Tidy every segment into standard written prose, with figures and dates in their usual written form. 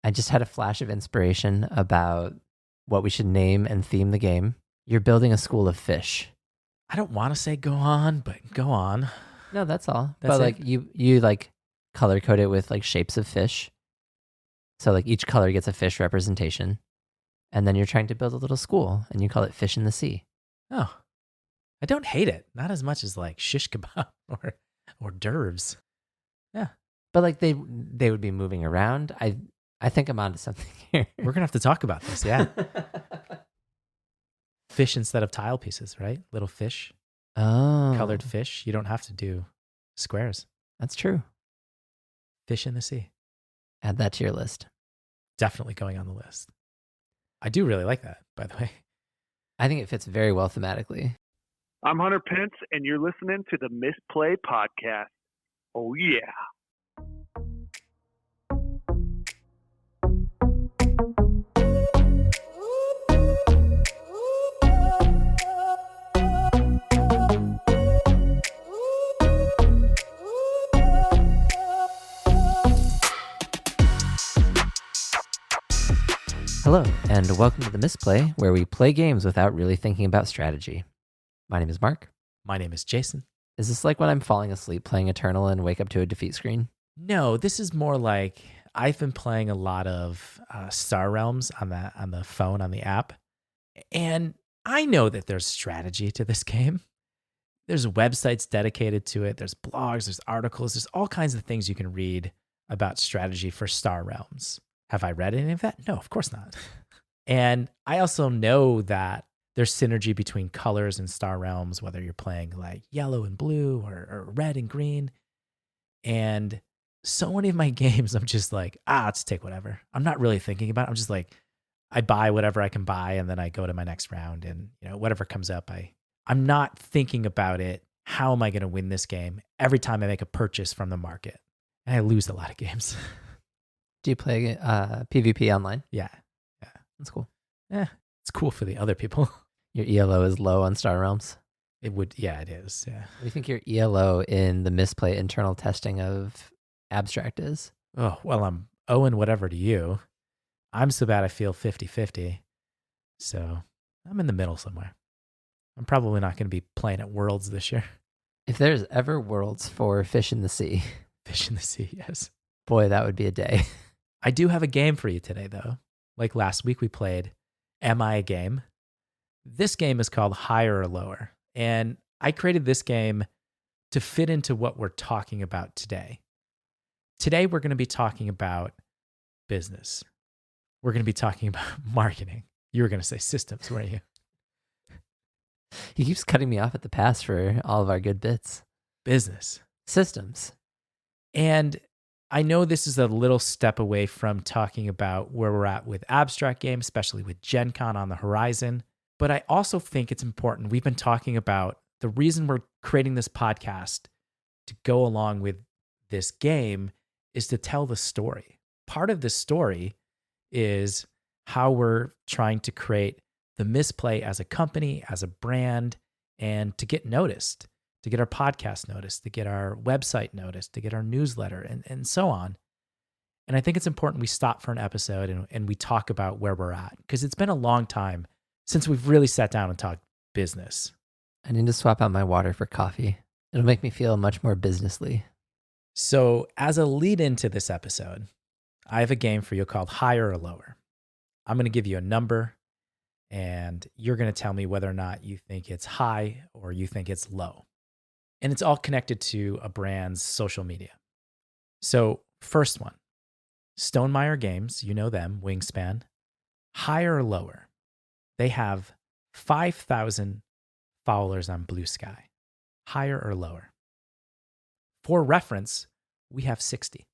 I just had a flash of inspiration about what we should name and theme the game. You're building a school of fish. I don't want to say go on, but go on. No, that's all. That's but it? like you like color code it with like shapes of fish. So like each color gets a fish representation. And then you're trying to build a little school and you call it Fish in the Sea. Oh, I don't hate it. Not as much as like shish kebab or hors d'oeuvres. Yeah. But like they would be moving around. I think I'm onto something here. We're going to have to talk about this. Yeah. Fish instead of tile pieces, right? Little fish. Oh. Colored fish. You don't have to do squares. That's true. Fish in the sea. Add that to your list. Definitely going on the list. I do really like that, by the way. I think it fits very well thematically. I'm Hunter Pence, and you're listening to the Misplay podcast. Oh, yeah. Hello, and welcome to the Misplay, where we play games without really thinking about strategy. My name is Mark. My name is Jason. Is this like when I'm falling asleep playing Eternal and wake up to a defeat screen? No, this is more like I've been playing a lot of Star Realms on the phone, on the app. And I know that there's strategy to this game. There's websites dedicated to it. There's blogs, there's articles, there's all kinds of things you can read about strategy for Star Realms. Have I read any of that? No, of course not. And I also know that there's synergy between colors and Star Realms, whether you're playing like yellow and blue or red and green. And so many of my games, I'm just like, let's take whatever. I'm not really thinking about it. I'm just like, I buy whatever I can buy and then I go to my next round and whatever comes up, I'm not thinking about it. How am I going to win this game every time I make a purchase from the market? And I lose a lot of games. Do you play PvP online? Yeah. That's cool. Yeah, it's cool for the other people. Your ELO is low on Star Realms? It is, yeah. What do you think your ELO in the Misplay internal testing of Abstract is? Oh, well, I'm owing whatever to you. I'm so bad I feel 50-50. So I'm in the middle somewhere. I'm probably not going to be playing at Worlds this year. If there's ever Worlds for Fish in the Sea. Fish in the Sea, yes. Boy, that would be a day. I do have a game for you today, though. Like last week, we played Am I a Game? This game is called Higher or Lower. And I created this game to fit into what we're talking about today. Today, we're going to be talking about business. We're going to be talking about marketing. You were going to say systems, weren't you? He keeps cutting me off at the pass for all of our good bits. Business. Systems. And I know this is a little step away from talking about where we're at with abstract games, especially with Gen Con on the horizon. But I also think it's important. We've been talking about the reason we're creating this podcast to go along with this game is to tell the story. Part of the story is how we're trying to create the Misplay as a company, as a brand, and to get noticed, to get our podcast noticed, to get our website noticed, to get our newsletter, and so on. And I think it's important we stop for an episode and we talk about where we're at, because it's been a long time since we've really sat down and talked business. I need to swap out my water for coffee. It'll make me feel much more businessly. So as a lead into this episode, I have a game for you called Higher or Lower. I'm going to give you a number, and you're going to tell me whether or not you think it's high or you think it's low. And it's all connected to a brand's social media. So first one, Stonemaier Games, you know them, Wingspan. Higher or lower? They have 5,000 followers on Blue Sky. Higher or lower? For reference, we have 60.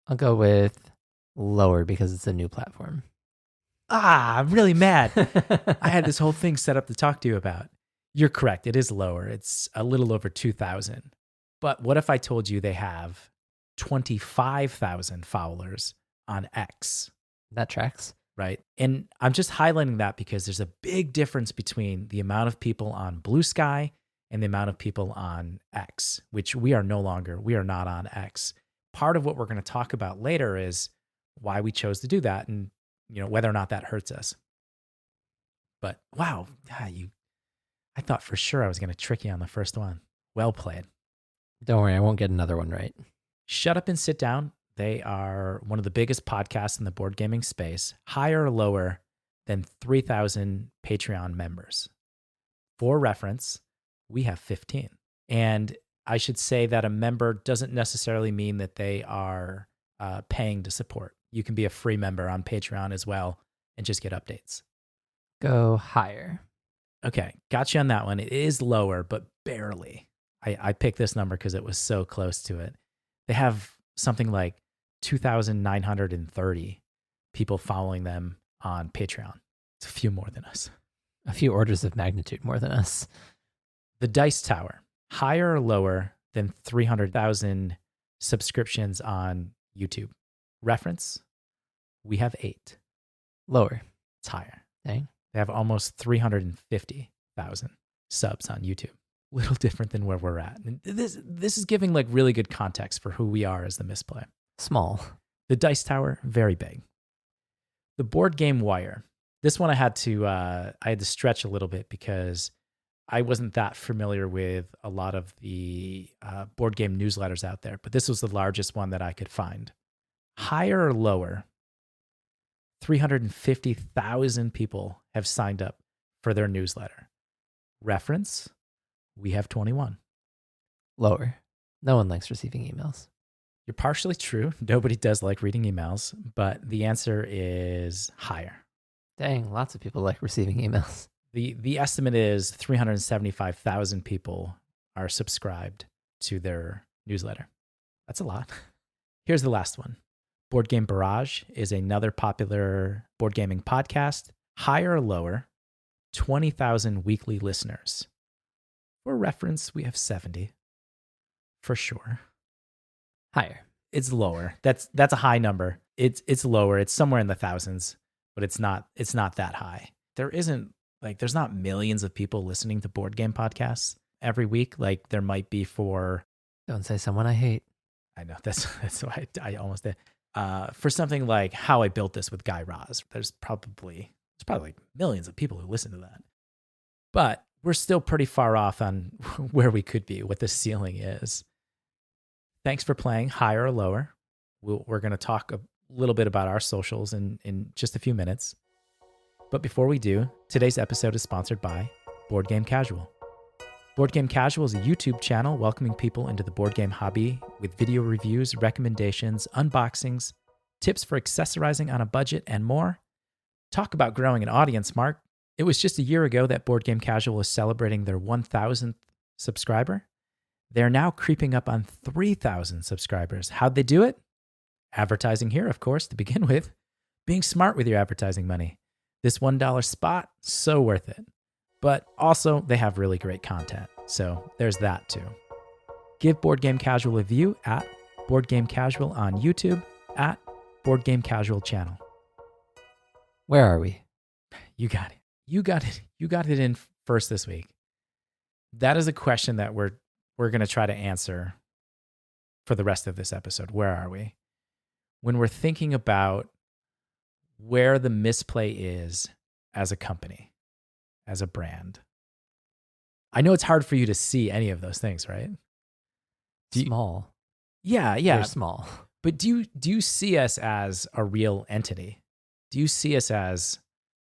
I'll go with lower because it's a new platform. I'm really mad. I had this whole thing set up to talk to you about. You're correct. It is lower. It's a little over 2,000. But what if I told you they have 25,000 followers on X? That tracks. Right. And I'm just highlighting that because there's a big difference between the amount of people on Blue Sky and the amount of people on X, which we are not on X. Part of what we're going to talk about later is why we chose to do that and, whether or not that hurts us. But wow, I thought for sure I was going to trick you on the first one. Well played. Don't worry, I won't get another one right. Shut Up and Sit Down. They are one of the biggest podcasts in the board gaming space, higher or lower than 3,000 Patreon members. For reference, we have 15. And I should say that a member doesn't necessarily mean that they are paying to support. You can be a free member on Patreon as well and just get updates. Go higher. Okay, got you on that one. It is lower, but barely. I picked this number because it was so close to it. They have something like 2,930 people following them on Patreon. It's a few more than us. A few orders of magnitude more than us. The Dice Tower, higher or lower than 300,000 subscriptions on YouTube. Reference, we have 8. Lower. It's higher. Dang. They have almost 350,000 subs on YouTube. Little different than where we're at. And this is giving like really good context for who we are as the Misplay. Small. The Dice Tower, very big. The Board Game Wire. This one I had to stretch a little bit because I wasn't that familiar with a lot of the board game newsletters out there, but this was the largest one that I could find. Higher or lower, 350,000 people have signed up for their newsletter. Reference, we have 21. Lower. No one likes receiving emails. You're partially true. Nobody does like reading emails, but the answer is higher. Dang, lots of people like receiving emails. The estimate is 375,000 people are subscribed to their newsletter. That's a lot. Here's the last one. Board Game Barrage is another popular board gaming podcast. Higher or lower, 20,000 weekly listeners. For reference, we have 70. For sure. Higher. It's lower. That's a high number. It's lower. It's somewhere in the thousands, but it's not that high. There's not millions of people listening to board game podcasts every week like there might be for... Don't say someone I hate. I know, that's why I almost did. For something like How I Built This with Guy Raz, there's probably millions of people who listen to that. But we're still pretty far off on where we could be, what the ceiling is. Thanks for playing higher or lower. We're going to talk a little bit about our socials in just a few minutes. But before we do, today's episode is sponsored by Board Game Casual. Board Game Casual is a YouTube channel welcoming people into the board game hobby with video reviews, recommendations, unboxings, tips for accessorizing on a budget, and more. Talk about growing an audience, Mark. It was just a year ago that Board Game Casual was celebrating their 1,000th subscriber. They're now creeping up on 3,000 subscribers. How'd they do it? Advertising here, of course, to begin with. Being smart with your advertising money. This $1 spot, so worth it. But also, they have really great content. So there's that too. Give Board Game Casual a view at Board Game Casual on YouTube at Board Game Casual channel. Where are we? You got it. You got it in first this week. That is a question that we're going to try to answer for the rest of this episode. Where are we? When we're thinking about where the Misplay is as a company, as a brand. I know it's hard for you to see any of those things, right? Small. Yeah. They're small. But do you see us as a real entity? Do you see us as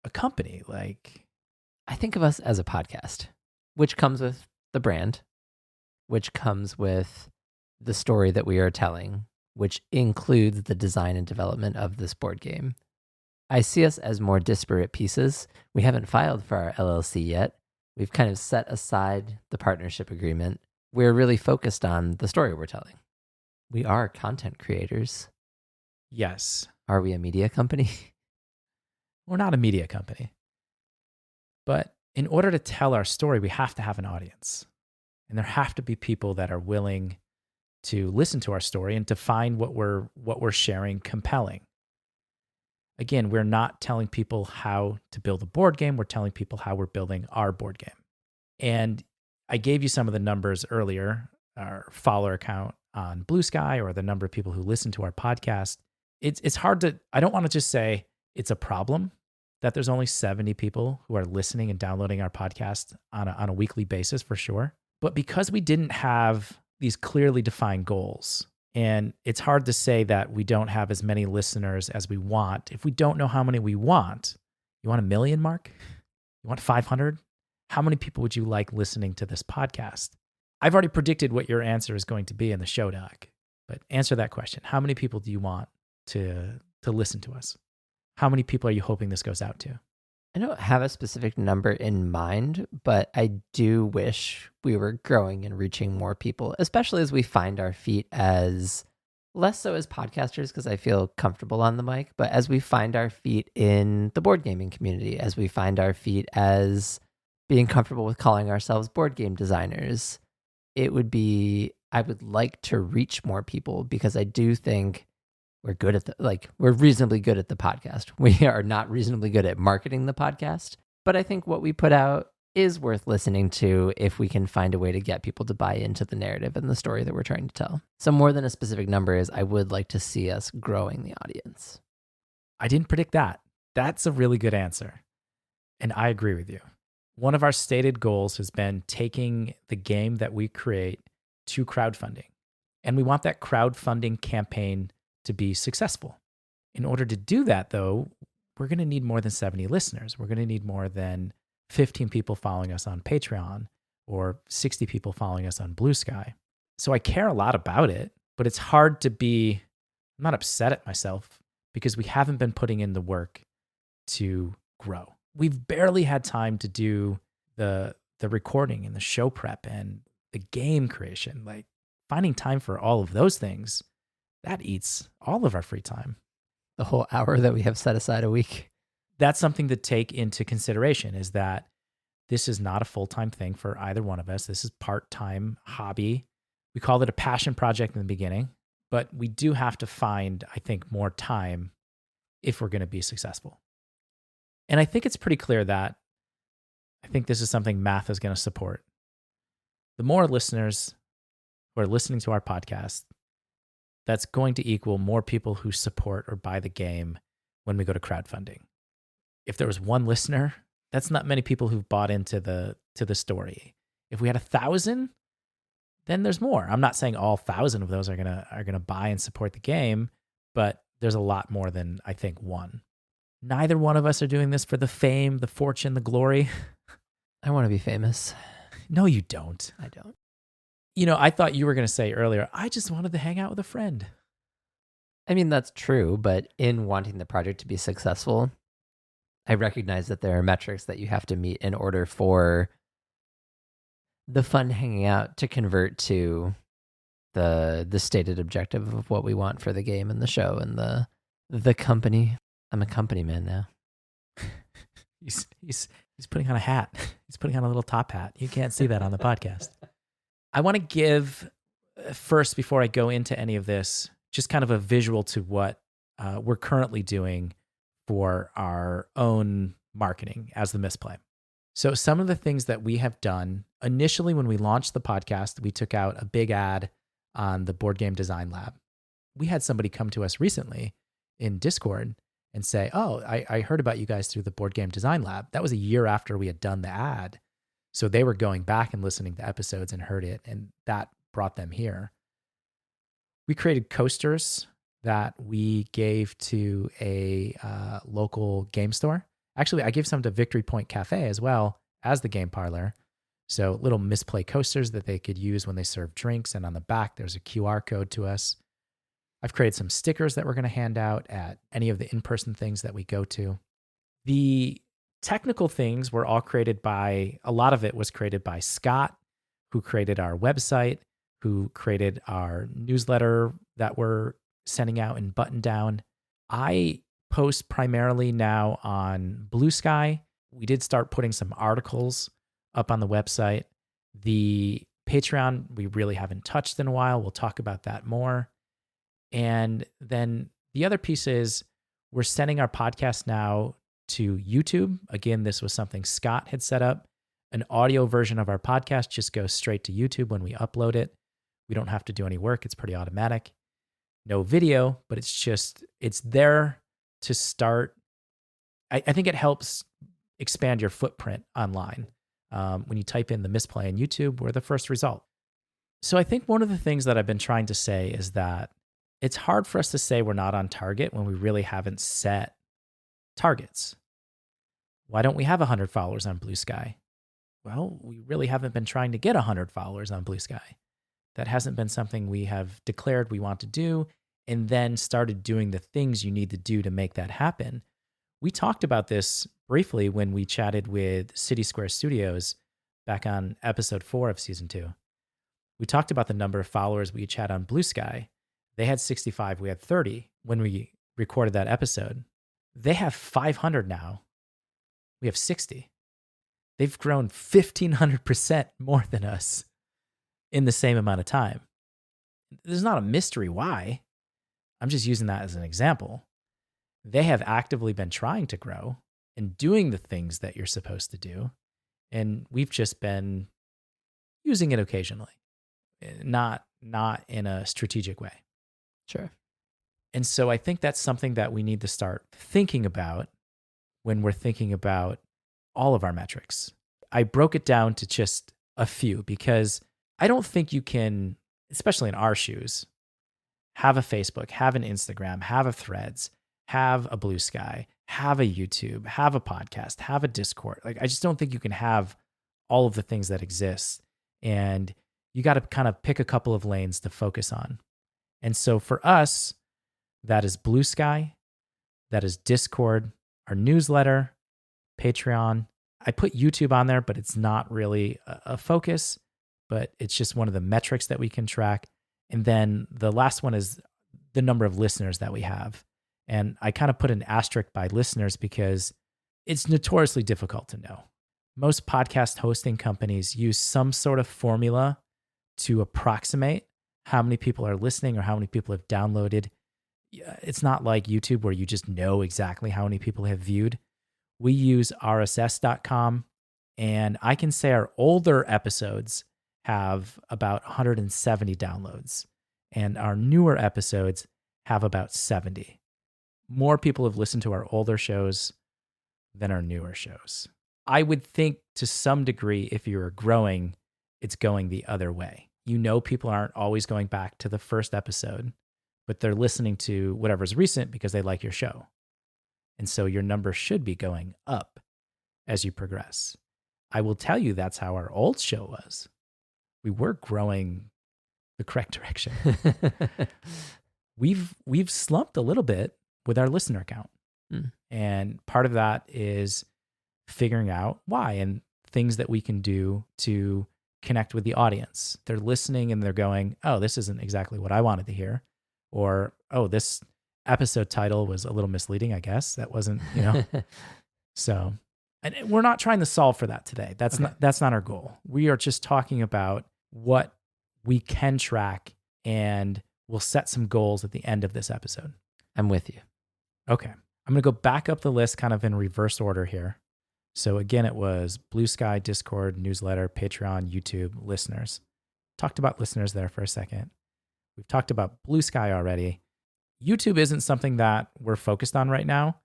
a company? Like, I think of us as a podcast, which comes with the brand, which comes with the story that we are telling, which includes the design and development of this board game. I see us as more disparate pieces. We haven't filed for our LLC yet. We've kind of set aside the partnership agreement. We're really focused on the story we're telling. We are content creators. Yes. Are we a media company? We're not a media company. But in order to tell our story, we have to have an audience. And there have to be people that are willing to listen to our story and to find what we're sharing compelling. Again, we're not telling people how to build a board game. We're telling people how we're building our board game. And I gave you some of the numbers earlier, our follower count on Blue Sky or the number of people who listen to our podcast. it's hard to, I don't want to just say it's a problem that there's only 70 people who are listening and downloading our podcast on a weekly basis for sure. But because we didn't have these clearly defined goals, and it's hard to say that we don't have as many listeners as we want if we don't know how many we want. You want 1 million, Mark? You want 500? How many people would you like listening to this podcast? I've already predicted what your answer is going to be in the show doc, but answer that question. How many people do you want to listen to us? How many people are you hoping this goes out to? I don't have a specific number in mind, but I do wish we were growing and reaching more people, especially as we find our feet as less so as podcasters, because I feel comfortable on the mic, but as we find our feet in the board gaming community, as we find our feet as being comfortable with calling ourselves board game designers, I would like to reach more people, because I do think we're good at we're reasonably good at the podcast. We are not reasonably good at marketing the podcast, but I think what we put out is worth listening to if we can find a way to get people to buy into the narrative and the story that we're trying to tell. So more than a specific number is, I would like to see us growing the audience. I didn't predict that. That's a really good answer. And I agree with you. One of our stated goals has been taking the game that we create to crowdfunding. And we want that crowdfunding campaign to be successful. In order to do that, though, we're going to need more than 70 listeners. We're going to need more than 15 people following us on Patreon or 60 people following us on Blue Sky. So I care a lot about it, but it's hard to I'm not upset at myself, because we haven't been putting in the work to grow. We've barely had time to do the recording and the show prep and the game creation. Like, finding time for all of those things, that eats all of our free time. The whole hour that we have set aside a week. That's something to take into consideration, is that this is not a full-time thing for either one of us. This is part-time hobby. We called it a passion project in the beginning, but we do have to find, I think, more time if we're going to be successful. And I think it's pretty clear that I think this is something math is going to support. The more listeners who are listening to our podcast, that's going to equal more people who support or buy the game when we go to crowdfunding. If there was one listener, that's not many people who've bought into the story. If we had 1,000, then there's more. I'm not saying all 1,000 of those are gonna buy and support the game, but there's a lot more than I think one. Neither one of us are doing this for the fame, the fortune, the glory. I want to be famous. No, you don't. I don't. You know, I thought you were going to say earlier, I just wanted to hang out with a friend. I mean, that's true, but in wanting the project to be successful, I recognize that there are metrics that you have to meet in order for the fun hanging out to convert to the stated objective of what we want for the game and the show and the company. I'm a company man now. He's putting on a hat. He's putting on a little top hat. You can't see that on the podcast. I want to give, first, before I go into any of this, just kind of a visual to what we're currently doing for our own marketing as the Misplay. So some of the things that we have done, initially when we launched the podcast, we took out a big ad on the Board Game Design Lab. We had somebody come to us recently in Discord and say, oh, I heard about you guys through the Board Game Design Lab. That was a year after we had done the ad. So they were going back and listening to episodes and heard it, and that brought them here. We created coasters that we gave to a local game store. Actually, I gave some to Victory Point Cafe as well as the game parlor. So little Misplay coasters that they could use when they serve drinks. And on the back, there's a QR code to us. I've created some stickers that we're going to hand out at any of the in-person things that we go to. The technical things were all a lot of it was created by Scott, who created our website, who created our newsletter that we're sending out in Button Down. I post primarily now on Blue Sky. We did start putting some articles up on the website. The Patreon, we really haven't touched in a while. We'll talk about that more. And then the other piece is we're sending our podcast now to YouTube. Again, this was something Scott had set up. An audio version of our podcast just goes straight to YouTube when we upload it. We don't have to do any work. It's pretty automatic. no video, but it's there to start. I think it helps expand your footprint online. When you type in the Misplay on YouTube, we're the first result. So I think one of the things that I've been trying to say is that it's hard for us to say we're not on target when we really haven't set targets. Why don't we have 100 followers on Blue Sky? Well, we really haven't been trying to get 100 followers on Blue Sky. That hasn't been something we have declared we want to do and then started doing the things you need to do to make that happen. We talked about this briefly when we chatted with City Square Studios back on episode 4 of season 2. We talked about the number of followers we each had on Blue Sky. They had 65, we had 30 when we recorded that episode. They have 500 now. We have 60. They've grown 1,500% more than us in the same amount of time. There's not a mystery why. I'm just using that as an example. They have actively been trying to grow and doing the things that you're supposed to do. And we've just been using it occasionally, not in a strategic way. Sure. And so I think that's something that we need to start thinking about when we're thinking about all of our metrics. I broke it down to just a few because I don't think you can, especially in our shoes, have a Facebook, have an Instagram, have a Threads, have a Blue Sky, have a YouTube, have a podcast, have a Discord. Like, I just don't think you can have all of the things that exist. And you got to kind of pick a couple of lanes to focus on. And so for us, that is Blue Sky, that is Discord, our newsletter, Patreon. I put YouTube on there, but it's not really a focus, but it's just one of the metrics that we can track. And then the last one is the number of listeners that we have. And I kind of put an asterisk by listeners because it's notoriously difficult to know. Most podcast hosting companies use some sort of formula to approximate how many people are listening or how many people have downloaded. It's not like YouTube where you just know exactly how many people have viewed. We use RSS.com, and I can say our older episodes have about 170 downloads, and our newer episodes have about 70. More people have listened to our older shows than our newer shows. I would think to some degree, if you're growing, it's going the other way. You know, people aren't always going back to the first episode, but they're listening to whatever's recent because they like your show. And so your number should be going up as you progress. I will tell you that's how our old show was. We were growing the correct direction. We've slumped a little bit with our listener count. And part of that is figuring out why and things that we can do to connect with the audience. They're listening and they're going, oh, this isn't exactly what I wanted to hear. Or, oh, this episode title was a little misleading, I guess. That wasn't, So, and we're not trying to solve for that today. That's not our goal. We are just talking about what we can track, and we'll set some goals at the end of this episode. I'm with you. Okay. I'm going to go back up the list kind of in reverse order here. So again, it was Blue Sky, Discord, newsletter, Patreon, YouTube, listeners. Talked about listeners there for a second. We've talked about Blue Sky already. YouTube isn't something that we're focused on right now.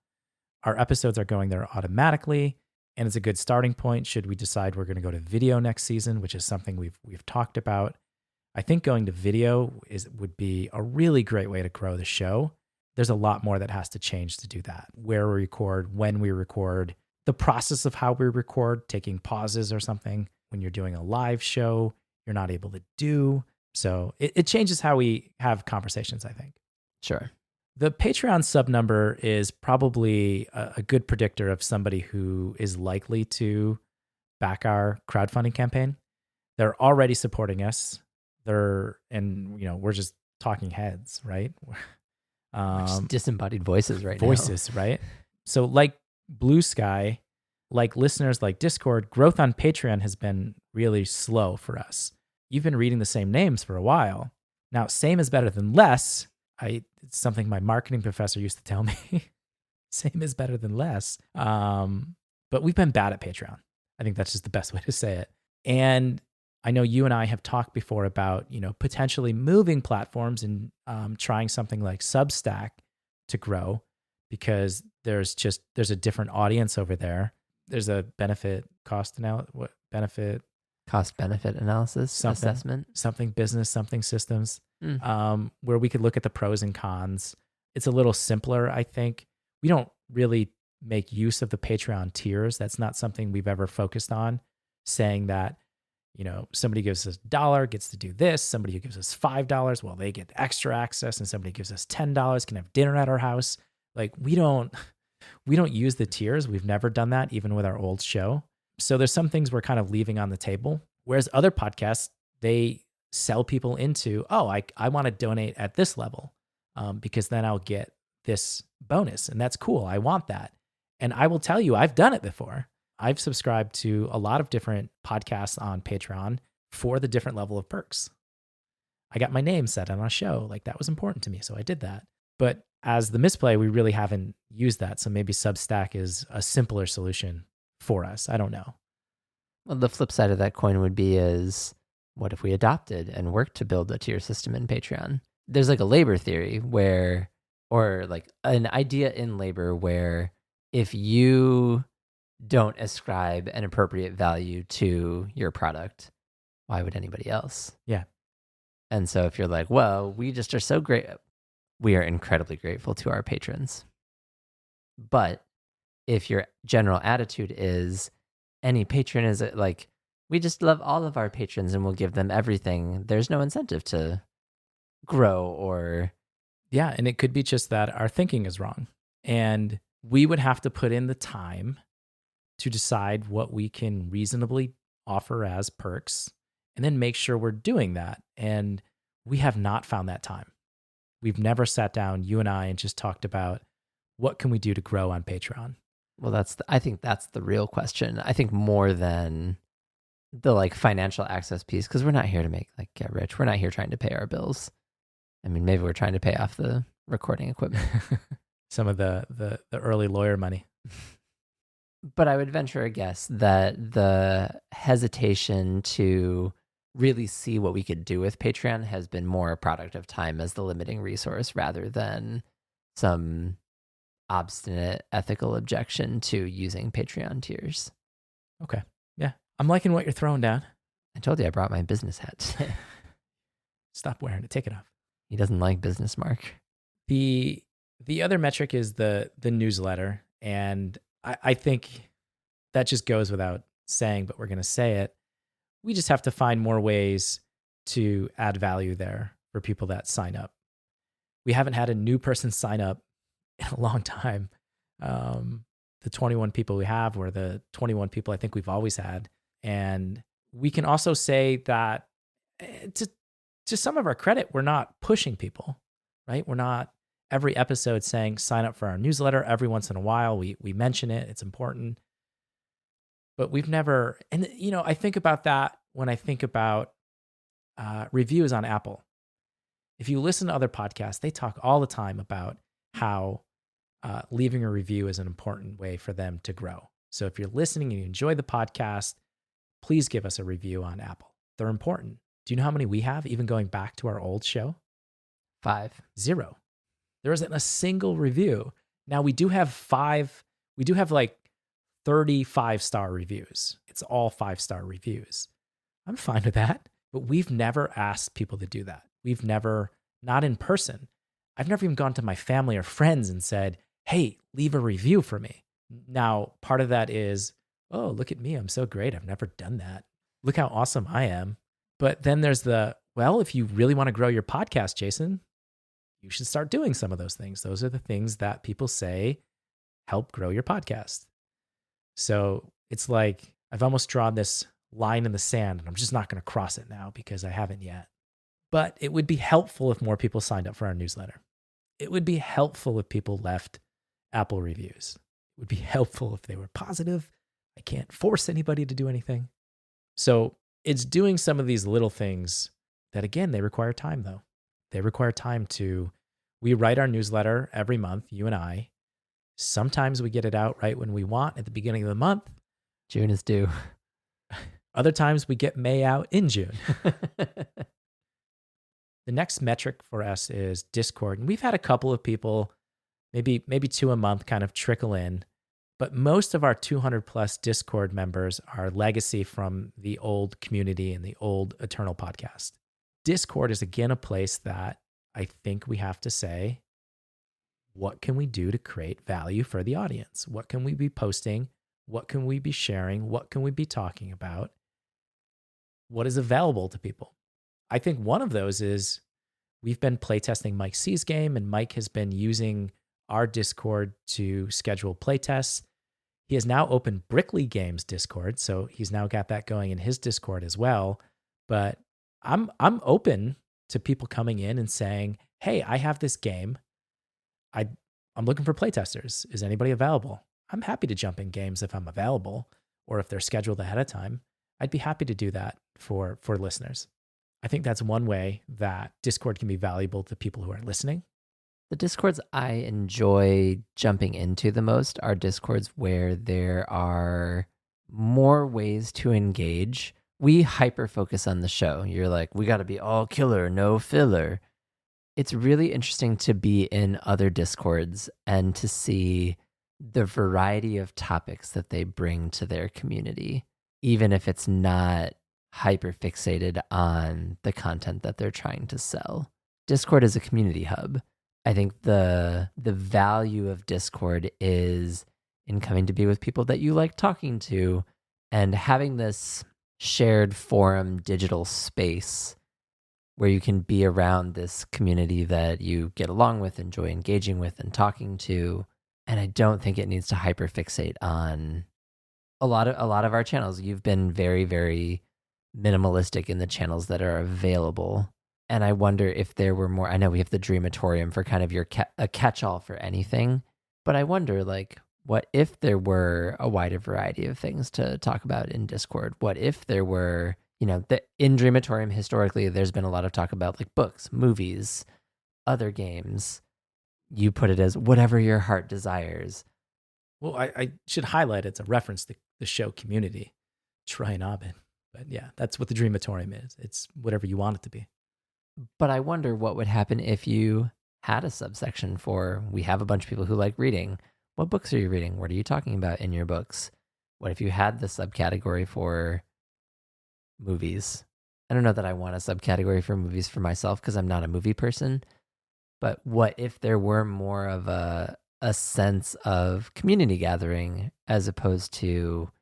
Our episodes are going there automatically, and it's a good starting point should we decide we're going to go to video next season, which is something we've talked about. I think going to video would be a really great way to grow the show. There's a lot more that has to change to do that. Where we record, when we record, the process of how we record, taking pauses or something when you're doing a live show, you're not able to do. So it changes how we have conversations, I think. Sure. The Patreon sub number is probably a good predictor of somebody who is likely to back our crowdfunding campaign. They're already supporting us. We're just talking heads, right? Just disembodied voices right now. Voices, right? So like Blue Sky, like listeners, like Discord, growth on Patreon has been really slow for us. You've been reading the same names for a while. Now, same is better than less. It's something my marketing professor used to tell me. Same is better than less. But we've been bad at Patreon. I think that's just the best way to say it. And I know you and I have talked before about, potentially moving platforms and trying something like Substack to grow, because there's a different audience over there. There's a cost benefit analysis assessment, something business, something systems, Mm. where we could look at the pros and cons. It's a little simpler, I think. We don't really make use of the Patreon tiers. That's not something we've ever focused on, saying that, somebody gives us $1 gets to do this. Somebody who gives us $5, well, they get extra access, and somebody gives us $10 can have dinner at our house. Like, we don't use the tiers. We've never done that, even with our old show. So there's some things we're kind of leaving on the table. Whereas other podcasts, they sell people into, I want to donate at this level, because then I'll get this bonus, and that's cool. I want that. And I will tell you, I've done it before. I've subscribed to a lot of different podcasts on Patreon for the different level of perks. I got my name set on a show. Like, that was important to me, so I did that. But as the Misplay, we really haven't used that. So maybe Substack is a simpler solution for us. I don't know. Well, the flip side of that coin would be is, what if we adopted and worked to build a tier system in Patreon? There's like a labor theory or like an idea in labor where if you don't ascribe an appropriate value to your product, why would anybody else? Yeah. And so if you're like, well, we just are so great, we are incredibly grateful to our patrons. But if your general attitude is any patron is like, we just love all of our patrons and we'll give them everything, there's no incentive to grow or... Yeah, and it could be just that our thinking is wrong. And we would have to put in the time to decide what we can reasonably offer as perks, and then make sure we're doing that. And we have not found that time. We've never sat down, you and I, and just talked about what can we do to grow on Patreon. Well, I think that's the real question. I think more than the like financial access piece, because we're not here to get rich. We're not here trying to pay our bills. I mean, maybe we're trying to pay off the recording equipment. Some of the early lawyer money. But I would venture a guess that the hesitation to really see what we could do with Patreon has been more a product of time as the limiting resource rather than some obstinate ethical objection to using Patreon tiers. Okay. Yeah. I'm liking what you're throwing down. I told you I brought my business hat today. Stop wearing it. Take it off. He doesn't like business, Mark. The other metric is the newsletter. And I think that just goes without saying, but we're going to say it. We just have to find more ways to add value there for people that sign up. We haven't had a new person sign up in a long time. The 21 people we have were the 21 people I think we've always had. And we can also say that to some of our credit, we're not pushing people, right? We're not every episode saying, sign up for our newsletter. Every once in a while, we mention it. It's important. But we've never, and I think about that when I think about reviews on Apple. If you listen to other podcasts, they talk all the time about how leaving a review is an important way for them to grow. So if you're listening and you enjoy the podcast, please give us a review on Apple. They're important. Do you know how many we have, even going back to our old show? 5. 0. There isn't a single review. Now we do have like 35-star reviews. It's all 5-star reviews. I'm fine with that, but we've never asked people to do that. We've never, not in person. I've never even gone to my family or friends and said, hey, leave a review for me. Now, part of that is, oh, look at me. I'm so great. I've never done that. Look how awesome I am. But then there's if you really want to grow your podcast, Jason, you should start doing some of those things. Those are the things that people say help grow your podcast. So it's like I've almost drawn this line in the sand, and I'm just not going to cross it now because I haven't yet. But it would be helpful if more people signed up for our newsletter. It would be helpful if people left Apple reviews. It would be helpful if they were positive. I can't force anybody to do anything. So it's doing some of these little things that, again, they require time, though. They require time we write our newsletter every month, you and I. Sometimes we get it out right when we want at the beginning of the month. June is due. Other times we get May out in June. The next metric for us is Discord. And we've had a couple of people, maybe 2 a month, kind of trickle in. But most of our 200 plus Discord members are legacy from the old community and the old Eternal podcast. Discord is again a place that I think we have to say, what can we do to create value for the audience? What can we be posting? What can we be sharing? What can we be talking about? What is available to people? I think one of those is we've been playtesting Mike C's game, and Mike has been using our Discord to schedule playtests. He has now opened Brickley Games Discord, so he's now got that going in his Discord as well. But I'm open to people coming in and saying, "Hey, I have this game. I'm looking for playtesters. Is anybody available?" I'm happy to jump in games if I'm available, or if they're scheduled ahead of time. I'd be happy to do that for listeners. I think that's one way that Discord can be valuable to people who are listening. The Discords I enjoy jumping into the most are Discords where there are more ways to engage. We hyper focus on the show. You're like, we got to be all killer, no filler. It's really interesting to be in other Discords and to see the variety of topics that they bring to their community, even if it's not hyper fixated on the content that they're trying to sell. Discord is a community hub. I think the value of Discord is in coming to be with people that you like talking to and having this shared forum digital space where you can be around this community that you get along with, enjoy engaging with and talking to. And I don't think it needs to hyperfixate on a lot of our channels. You've been very, very minimalistic in the channels that are available. And I wonder if there were more. I know we have the Dreamatorium for kind of a catch-all for anything, but I wonder, like, what if there were a wider variety of things to talk about in Discord? What if there were, in Dreamatorium historically, there's been a lot of talk about like books, movies, other games. You put it as whatever your heart desires. Well, I should highlight it's a reference to the show Community, Troy and Abin. But yeah, that's what the Dreamatorium is. It's whatever you want it to be. But I wonder what would happen if you had a subsection for, we have a bunch of people who like reading. What books are you reading? What are you talking about in your books? What if you had the subcategory for movies? I don't know that I want a subcategory for movies for myself because I'm not a movie person. But what if there were more of a sense of community gathering as opposed to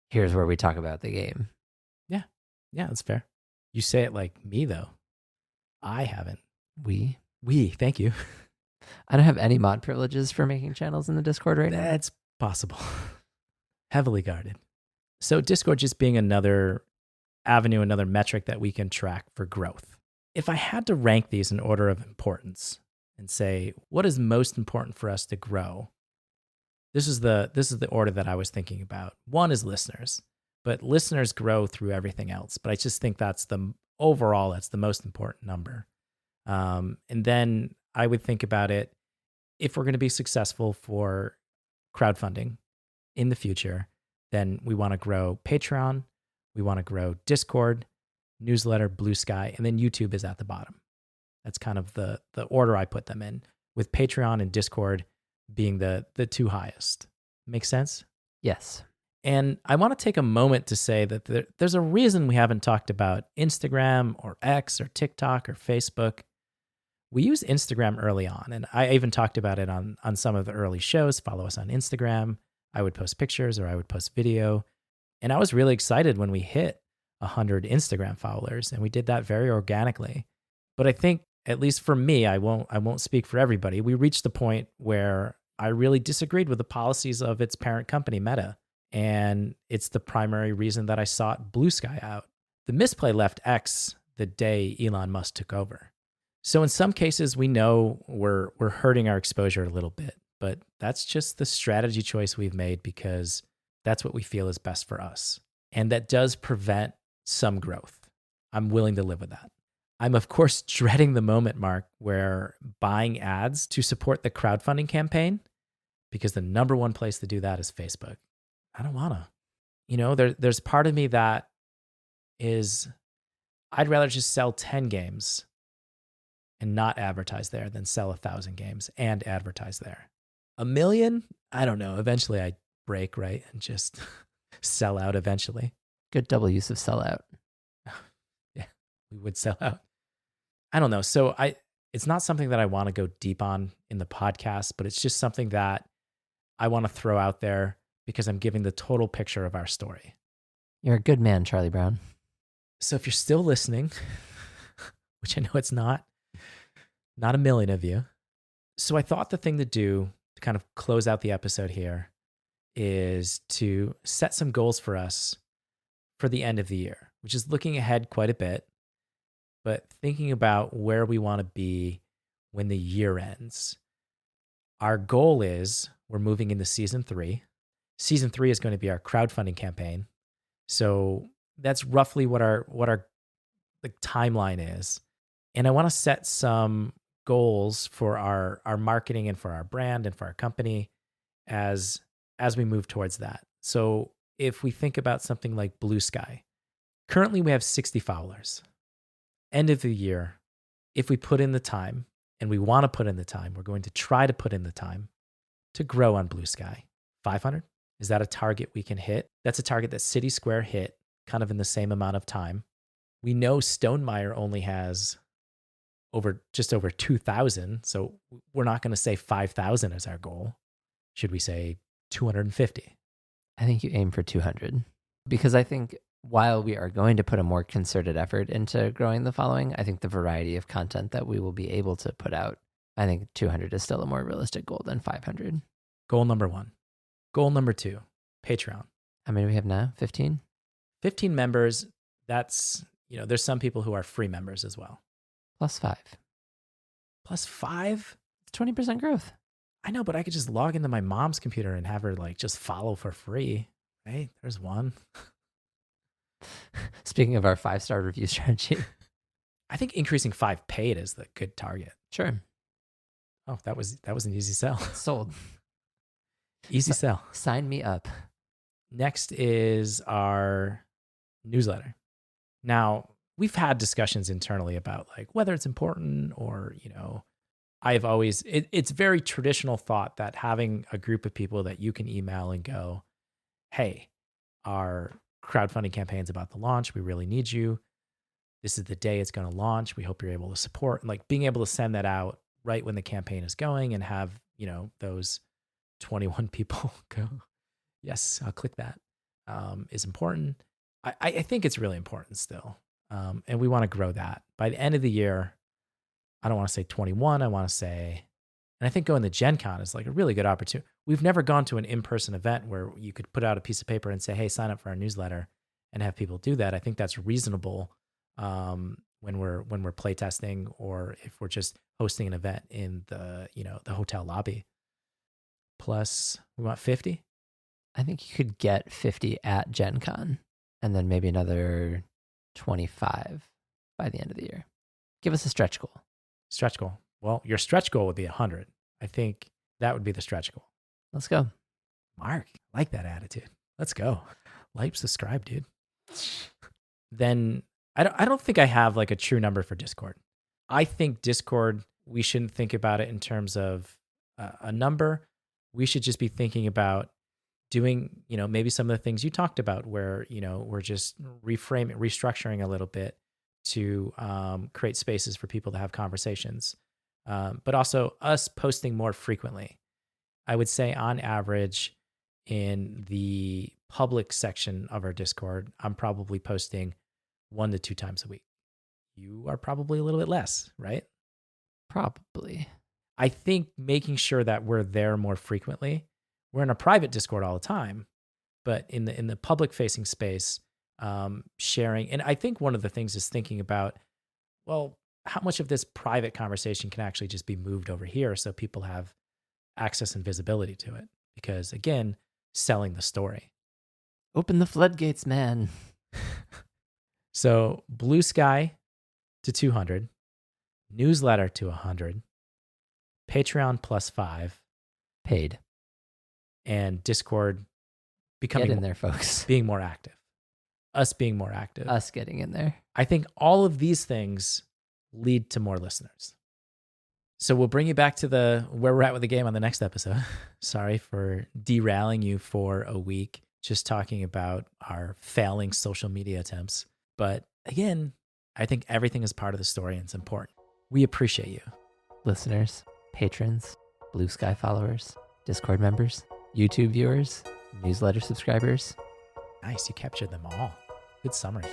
here's where we talk about the game? Yeah, that's fair. You say it like me, though. I haven't. We, thank you. I don't have any mod privileges for making channels in the Discord right now. That's possible. Heavily guarded. So Discord just being another avenue, another metric that we can track for growth. If I had to rank these in order of importance and say, what is most important for us to grow? This is the order that I was thinking about. One is listeners, but listeners grow through everything else. But I just think that's the most important number. And then I would think about it, if we're going to be successful for crowdfunding in the future, then we want to grow Patreon, we want to grow Discord, newsletter, Blue Sky, and then YouTube is at the bottom. That's kind of the order I put them in, with Patreon and Discord being the two highest. Make sense? Yes. And I want to take a moment to say that there's a reason we haven't talked about Instagram or X or TikTok or Facebook. We use Instagram early on, and I even talked about it on some of the early shows. Follow us on Instagram. I would post pictures or I would post video. And I was really excited when we hit 100 Instagram followers, and we did that very organically. But I think, at least for me, I won't speak for everybody, we reached the point where I really disagreed with the policies of its parent company, Meta. And it's the primary reason that I sought Blue Sky out. The Misplay left X the day Elon Musk took over. So in some cases, we know we're hurting our exposure a little bit, but that's just the strategy choice we've made because that's what we feel is best for us. And that does prevent some growth. I'm willing to live with that. I'm, of course, dreading the moment, Mark, where buying ads to support the crowdfunding campaign, because the number one place to do that is Facebook. I don't want to. There's part of me that is I'd rather just sell 10 games and not advertise there than sell 1,000 games and advertise there. 1,000,000? I don't know. Eventually I break, right? And just sell out eventually. Good double use of sellout. Yeah, we would sell out. I don't know. So it's not something that I want to go deep on in the podcast, but it's just something that I want to throw out there because I'm giving the total picture of our story. You're a good man, Charlie Brown. So if you're still listening, which I know it's not 1,000,000 of you. So I thought the thing to do to kind of close out the episode here is to set some goals for us for the end of the year, which is looking ahead quite a bit, but thinking about where we want to be when the year ends. Our goal is we're moving into season 3. Season 3 is going to be our crowdfunding campaign. So that's roughly what our like timeline is. And I want to set some goals for our marketing and for our brand and for our company as we move towards that. So if we think about something like Blue Sky, currently we have 60 followers. End of the year, if we put in the time, and we want to put in the time, we're going to try to put in the time to grow on Blue Sky. 500? Is that a target we can hit? That's a target that City Square hit kind of in the same amount of time. We know Stonemaier only has just over 2,000. So we're not going to say 5,000 as our goal. Should we say 250? I think you aim for 200 because I think while we are going to put a more concerted effort into growing the following, I think the variety of content that we will be able to put out, I think 200 is still a more realistic goal than 500. Goal number 1. Goal number 2, Patreon. How many do we have now? 15? 15 members. That's, there's some people who are free members as well. Plus 5. Plus 5? It's 20% growth. I know, but I could just log into my mom's computer and have her just follow for free. Right? There's one. Speaking of our 5-star review strategy, I think increasing 5 paid is the good target. Sure. Oh, that was an easy sell. Sold. Easy sell. Sign me up. Next is our newsletter. Now, we've had discussions internally about whether it's important or, I've always, it's very traditional thought that having a group of people that you can email and go, hey, our crowdfunding campaign's about to launch. We really need you. This is the day it's going to launch. We hope you're able to support. And being able to send that out right when the campaign is going and have, those 21 people go, yes, I'll click that, is important. I think it's really important still. And we want to grow that. By the end of the year, I don't want to say 21. I want to say, and I think going to Gen Con is a really good opportunity. We've never gone to an in-person event where you could put out a piece of paper and say, hey, sign up for our newsletter and have people do that. I think that's reasonable when we're playtesting or if we're just hosting an event in the hotel lobby. Plus, we want 50. I think you could get 50 at Gen Con and then maybe another 25 by the end of the year. Give us a stretch goal. Stretch goal. Well, your stretch goal would be 100. I think that would be the stretch goal. Let's go. Mark, I like that attitude. Let's go. Like, subscribe, dude. Then I don't think I have a true number for Discord. I think Discord, we shouldn't think about it in terms of a number. We should just be thinking about doing, maybe some of the things you talked about where, we're just restructuring a little bit to create spaces for people to have conversations. But also us posting more frequently. I would say on average in the public section of our Discord, I'm probably posting 1 to 2 times a week. You are probably a little bit less, right? Probably. I think making sure that we're there more frequently. We're in a private Discord all the time, but in the public facing space, sharing. And I think one of the things is thinking about, well, how much of this private conversation can actually just be moved over here so people have access and visibility to it? Because again, selling the story. Open the floodgates, man. So Blue Sky to 200, newsletter to 100, Patreon plus 5, paid, and Discord get in there, folks. Being more active. us being more active. Us getting in there. I think all of these things lead to more listeners. So we'll bring you back to where we're at with the game on the next episode. Sorry for derailing you for a week, just talking about our failing social media attempts. But again, I think everything is part of the story and it's important. We appreciate you. Listeners, patrons, Blue Sky followers, Discord members, YouTube viewers, newsletter subscribers. Nice, you captured them all. Good summary.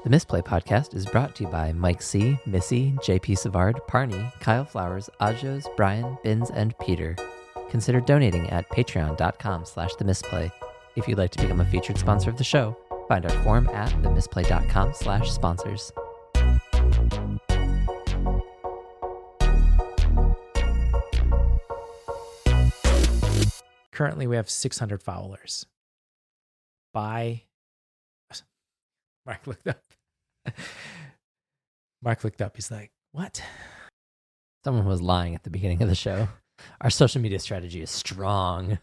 The Misplay podcast is brought to you by Mike C., Missy, JP Savard, Parney, Kyle Flowers, Ajos, Brian, Binns, and Peter. Consider donating at patreon.com/themisplay. If you'd like to become a featured sponsor of the show, find our form at themisplay.com/sponsors. Currently, we have 600 followers. Mark looked up. He's like, what? Someone was lying at the beginning of the show. Our social media strategy is strong.